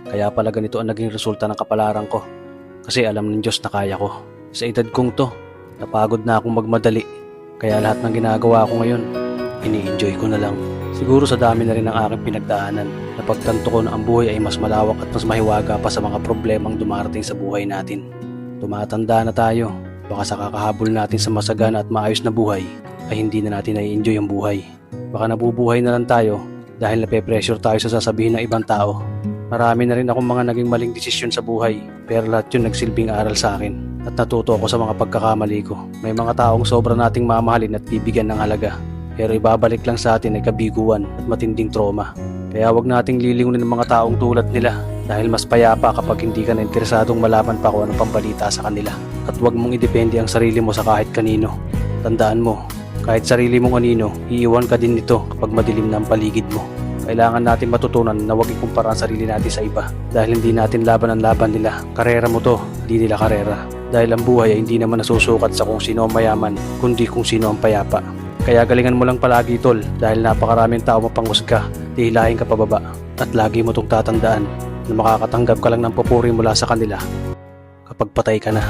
Kaya pala ganito ang naging resulta ng kapalaran ko. Kasi alam ng Diyos na kaya ko. Sa edad kong to, napagod na akong magmadali. Kaya lahat ng ginagawa ko ngayon, ini-enjoy ko na lang. Siguro sa dami na rin ng aking pinagdaanan, napagtanto ko na ang buhay ay mas malawak at mas mahiwaga pa sa mga problemang dumarating sa buhay natin. Tumatanda na tayo, baka sa kakahabol natin sa masagana at maayos na buhay, ay hindi na natin na-enjoy ang buhay. Baka nabubuhay na lang tayo dahil nape-pressure tayo sa sasabihin ng ibang tao. Marami na rin akong mga naging maling desisyon sa buhay, pero lahat yun nagsilbing aral sa akin at natuto ako sa mga pagkakamali ko. May mga taong sobra nating mamahalin at bibigyan ng halaga, pero ibabalik lang sa atin ay kabiguan at matinding trauma. Kaya wag nating lilingunin ng mga taong tulad nila dahil mas payapa kapag hindi ka na interesadong malaman pa kung anong pambalita sa kanila. At wag mong idepende ang sarili mo sa kahit kanino. Tandaan mo, kahit sarili mong anino, iiwan ka din nito kapag madilim na ang paligid mo. Kailangan natin matutunan na huwag ikumpara ang sarili natin sa iba dahil hindi natin laban ang laban nila. Karera mo to, hindi nila karera. Dahil ang buhay ay hindi naman nasusukat sa kung sino ang mayaman, kundi kung sino ang payapa. Kaya galingan mo lang palagi tol dahil napakaraming tao mapanghusga, dihilahin ka pababa. At lagi mo tong tatandaan na makakatanggap ka lang ng papuri mula sa kanila kapag patay ka na.